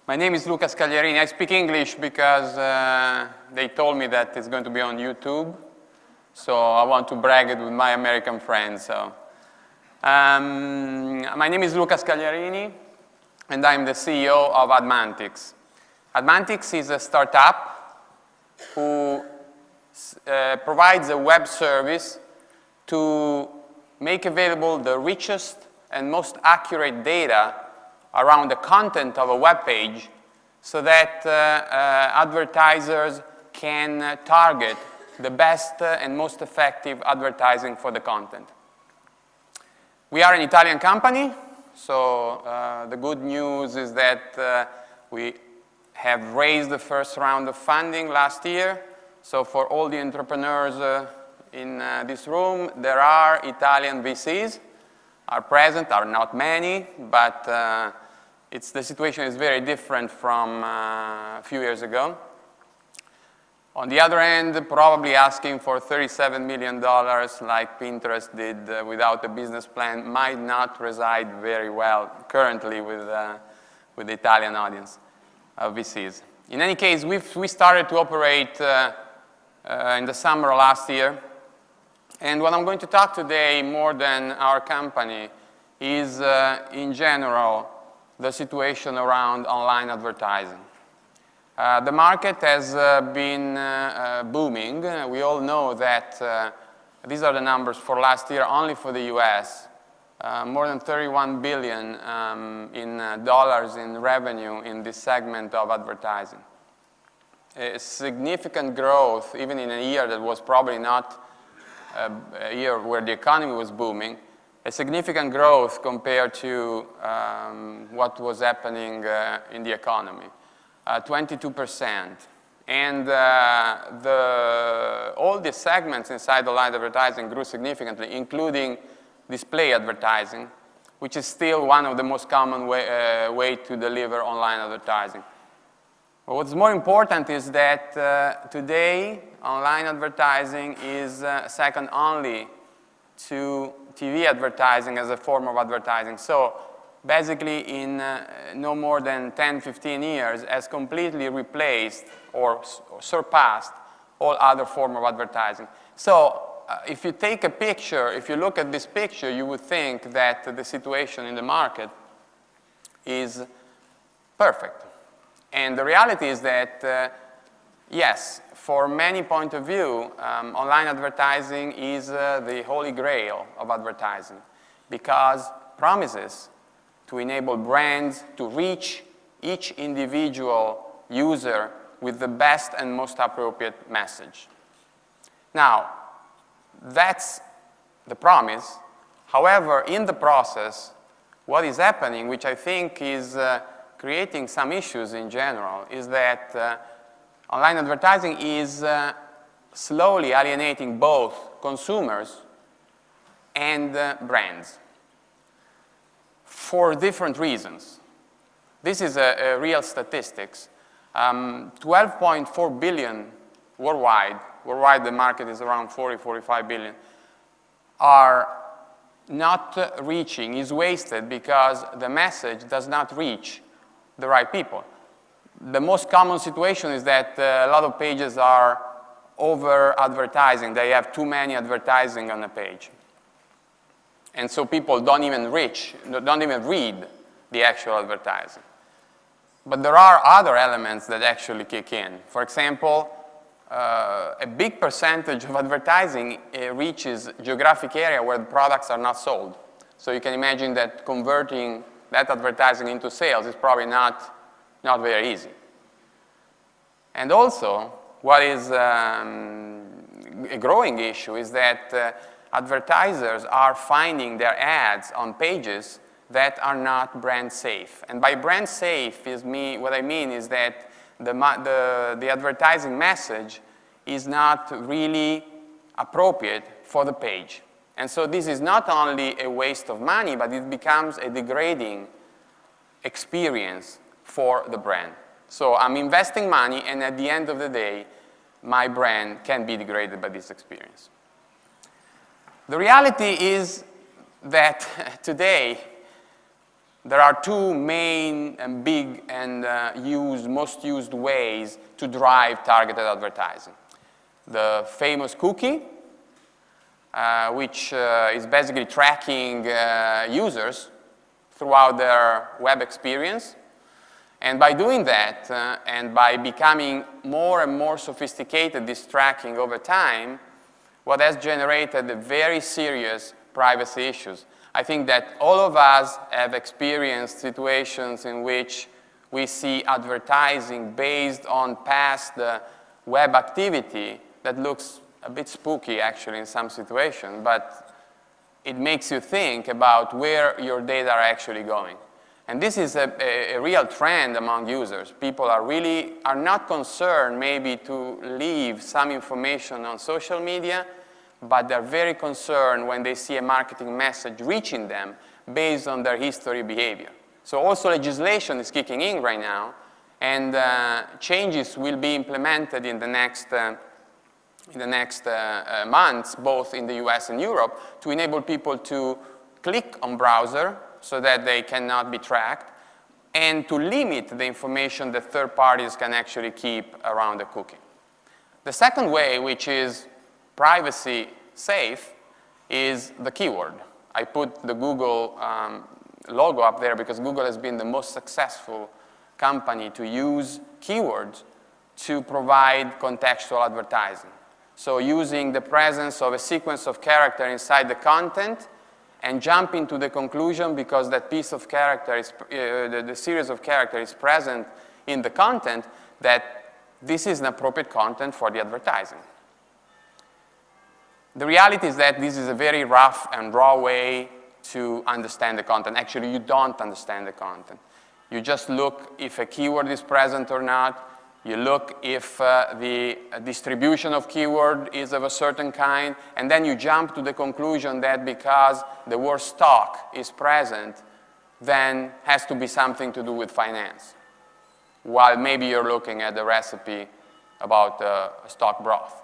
My name is Luca Scagliarini. I speak English because they told me that it's going to be on YouTube. So I want to brag it with my American friends. My name is Luca Scagliarini, and I'm the CEO of ADmantX. ADmantX is a startup who provides a web service to make available the richest and most accurate data around the content of a web page so that advertisers can target the best and most effective advertising for the content. We are an Italian company, so the good news is that we have raised the first round of funding last year. So for all the entrepreneurs in this room, there are Italian VCs are present, are not many, but the situation is very different from a few years ago. On the other end, probably asking for $37 million like Pinterest did without a business plan might not reside very well currently with the Italian audience of VCs. In any case, we started to operate in the summer of last year. And what I'm going to talk today more than our company is, in general, the situation around online advertising. The market has been booming. We all know that these are the numbers for last year, only for the US. More than $31 billion in revenue in this segment of advertising. A significant growth, even in a year that was probably not a year where the economy was booming, a significant growth compared to what was happening in the economy, 22%. And all the segments inside online advertising grew significantly, including display advertising, which is still one of the most common way to deliver online advertising. But what's more important is that today, online advertising is second only to TV advertising as a form of advertising. So basically, in no more than 10, 15 years, has completely replaced or surpassed all other forms of advertising. So if you take a picture, if you look at this picture, you would think that the situation in the market is perfect. And the reality is that, yes, for many points of view, online advertising is the holy grail of advertising because promises to enable brands to reach each individual user with the best and most appropriate message. Now, that's the promise. However, in the process, what is happening, which I think is creating some issues in general, is that online advertising is slowly alienating both consumers and brands for different reasons. This is a real statistics. 12.4 billion worldwide the market is around 45 billion, are not reaching, is wasted because the message does not reach the right people. The most common situation is that a lot of pages are over-advertising. They have too many advertising on a page. And so people don't even read the actual advertising. But there are other elements that actually kick in. For example, a big percentage of advertising reaches geographic area where the products are not sold. So you can imagine that converting that advertising into sales is probably not very easy. And also, what is a growing issue is that advertisers are finding their ads on pages that are not brand safe. And by brand safe, what I mean is that the advertising message is not really appropriate for the page. And so this is not only a waste of money, but it becomes a degrading experience for the brand. So I'm investing money, and at the end of the day, my brand can be degraded by this experience. The reality is that today, there are two main and big and most used ways to drive targeted advertising. The famous cookie, which is basically tracking users throughout their web experience. And by doing that, and by becoming more and more sophisticated, this tracking over time, what has generated very serious privacy issues. I think that all of us have experienced situations in which we see advertising based on past web activity that looks a bit spooky, actually, in some situations, but it makes you think about where your data are actually going. And this is a real trend among users. People are not concerned maybe to leave some information on social media, but they're very concerned when they see a marketing message reaching them based on their history behavior. So also legislation is kicking in right now, and changes will be implemented in the next months, both in the US and Europe, to enable people to click on browser so that they cannot be tracked, and to limit the information that third parties can actually keep around the cookie. The second way, which is privacy safe, is the keyword. I put the Google logo up there because Google has been the most successful company to use keywords to provide contextual advertising. So using the presence of a sequence of character inside the content and jumping to the conclusion because that piece of character is, the series of characters is present in the content, that this is an appropriate content for the advertising. The reality is that this is a very rough and raw way to understand the content. Actually, you don't understand the content. You just look if a keyword is present or not. You look if the distribution of keyword is of a certain kind, and then you jump to the conclusion that because the word stock is present, then has to be something to do with finance, while maybe you're looking at the recipe about stock broth.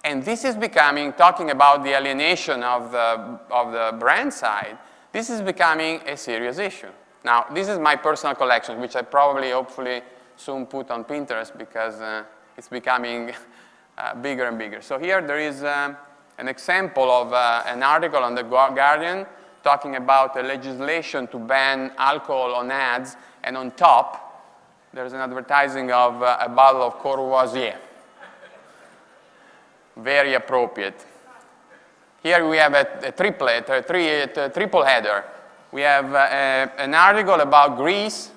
And this is becoming, talking about the alienation of the brand side, this is becoming a serious issue. Now, this is my personal collection, which I probably, hopefully, soon put on Pinterest because it's becoming bigger and bigger. So here there is an example of an article on the Guardian talking about a legislation to ban alcohol on ads, and on top, there's an advertising of a bottle of Courvoisier. Very appropriate. Here we have a triplet, a triple header. We have an article about Greece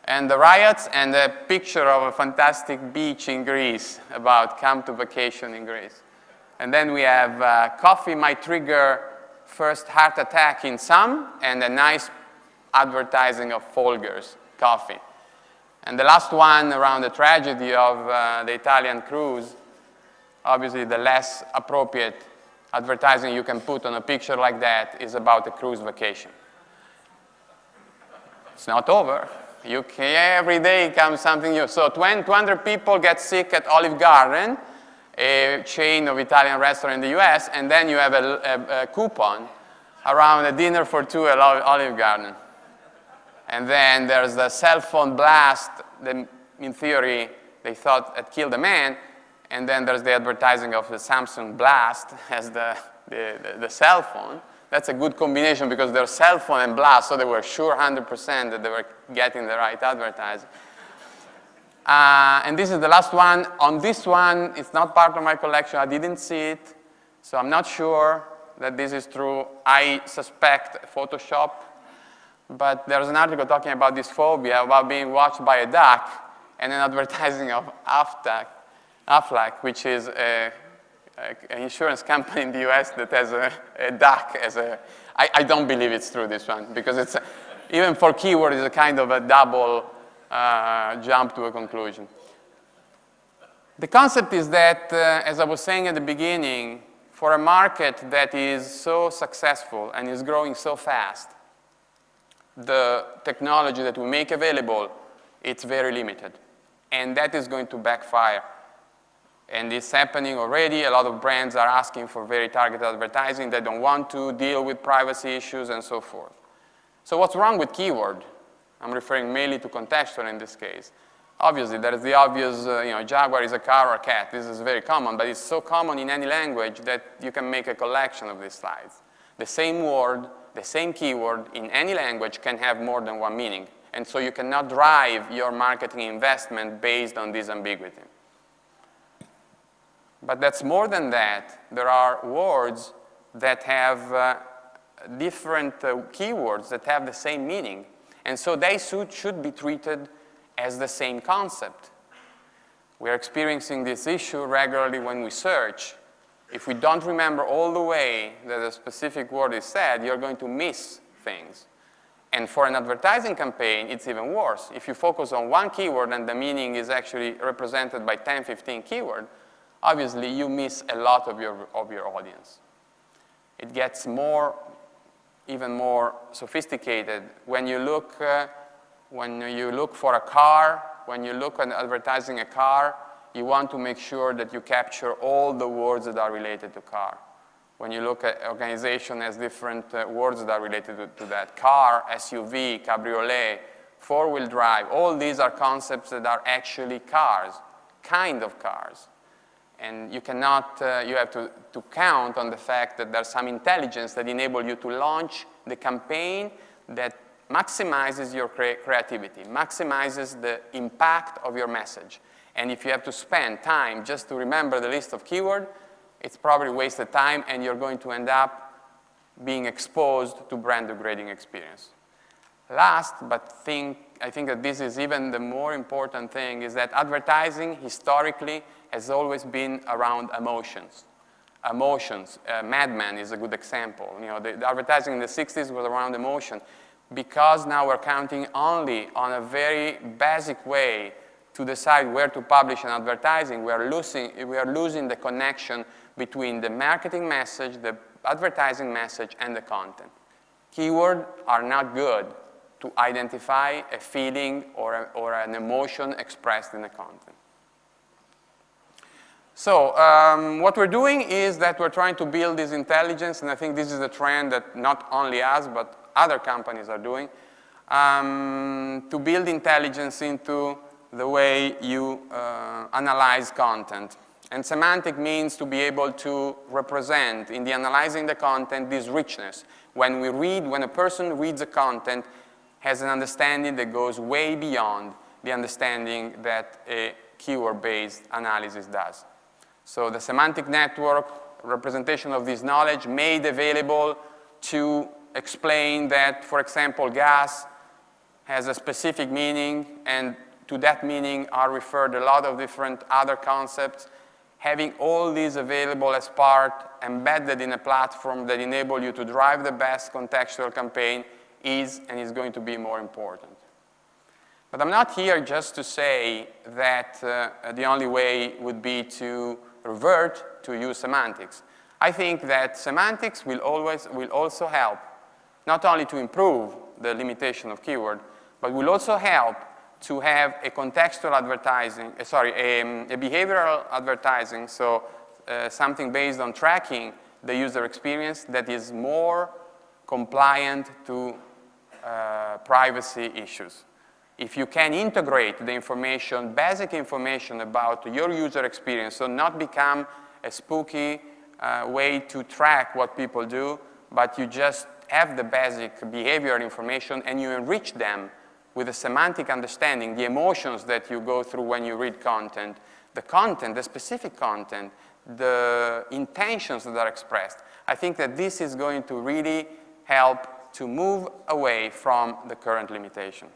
and the riots, and a picture of a fantastic beach in Greece about come to vacation in Greece. And then we have coffee might trigger first heart attack in some, and a nice advertising of Folgers coffee. And the last one around the tragedy of the Italian cruise, obviously the less appropriate advertising you can put on a picture like that is about a cruise vacation. It's not over. Every day comes something new. So 200 people get sick at Olive Garden, a chain of Italian restaurants in the US, and then you have a coupon around a dinner for two at Olive Garden. And then there's the cell phone blast that, in theory, they thought had killed a man. And then there's the advertising of the Samsung Blast as the cell phone. That's a good combination because they're cell phone and blast, so they were sure 100% that they were getting the right advertising. And this is the last one. On this one, it's not part of my collection. I didn't see it, so I'm not sure that this is true. I suspect Photoshop, but there's an article talking about this phobia, about being watched by a duck, and an advertising of Aflac, which is an insurance company in the US that has a duck as a... I don't believe it's true, this one, because it's even for keyword, it's a kind of a double jump to a conclusion. The concept is that, as I was saying at the beginning, for a market that is so successful and is growing so fast, the technology that we make available, it's very limited. And that is going to backfire. And it's happening already. A lot of brands are asking for very targeted advertising. They don't want to deal with privacy issues and so forth. So what's wrong with keyword? I'm referring mainly to contextual in this case. Obviously, there is the obvious, Jaguar is a car or a cat. This is very common, but it's so common in any language that you can make a collection of these slides. The same word, the same keyword in any language can have more than one meaning. And so you cannot drive your marketing investment based on this ambiguity. But that's more than that. There are words that have different keywords that have the same meaning. And so they should be treated as the same concept. We are experiencing this issue regularly when we search. If we don't remember all the way that a specific word is said, you're going to miss things. And for an advertising campaign, it's even worse. If you focus on one keyword and the meaning is actually represented by 10, 15 keywords, obviously you miss a lot of your audience. It gets even more sophisticated. When you look for a car, when you look at advertising a car, you want to make sure that you capture all the words that are related to car. When you look at organization has different words that are related to that. Car, SUV, cabriolet, four-wheel drive, all these are concepts that are actually cars, kind of cars. And you cannot, you have to count on the fact that there's some intelligence that enable you to launch the campaign that maximizes your creativity, maximizes the impact of your message. And if you have to spend time just to remember the list of keywords, it's probably wasted time and you're going to end up being exposed to brand degrading experience. Last, but I think that this is even the more important thing, is that advertising historically has always been around emotions. Emotions. Mad Men is a good example. The advertising in the 60s was around emotion. Because now we're counting only on a very basic way to decide where to publish an advertising, we are losing the connection between the marketing message, the advertising message, and the content. Keywords are not good to identify a feeling or an emotion expressed in the content. So what we're doing is that we're trying to build this intelligence, and I think this is a trend that not only us, but other companies are doing, to build intelligence into the way you analyze content. And semantic means to be able to represent, in the analyzing the content, this richness. When a person reads a content, has an understanding that goes way beyond the understanding that a keyword-based analysis does. So the semantic network, representation of this knowledge made available to explain that, for example, gas has a specific meaning, and to that meaning are referred a lot of different other concepts. Having all these available as part, embedded in a platform that enable you to drive the best contextual campaign is and is going to be more important. But I'm not here just to say that the only way would be to revert to use semantics. I think that semantics will also help not only to improve the limitation of keyword, but will also help to have a contextual advertising, a behavioral advertising, so something based on tracking the user experience that is more compliant to privacy issues. If you can integrate the information, basic information about your user experience, so not become a spooky way to track what people do, but you just have the basic behavioral information and you enrich them with a semantic understanding, the emotions that you go through when you read content, the specific content, the intentions that are expressed. I think that this is going to really help to move away from the current limitation.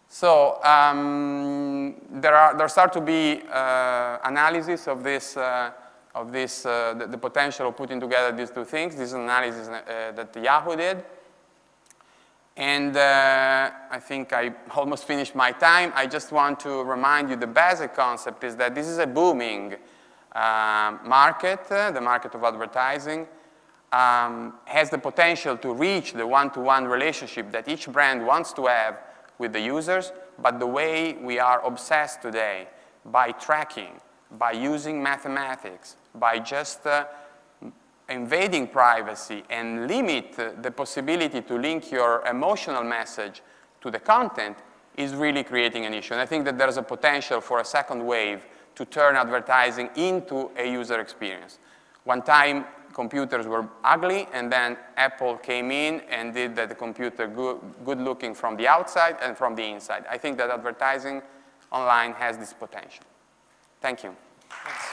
So there start to be analysis of this, the potential of putting together these two things. This is an analysis that Yahoo did. And I think I almost finished my time. I just want to remind you the basic concept is that this is a booming market, the market of advertising, has the potential to reach the one-to-one relationship that each brand wants to have with the users, but the way we are obsessed today by tracking, by using mathematics, by just invading privacy and limit the possibility to link your emotional message to the content is really creating an issue. And I think that there's a potential for a second wave to turn advertising into a user experience. One time, computers were ugly, and then Apple came in and did the computer good looking from the outside and from the inside. I think that advertising online has this potential. Thank you. Thanks.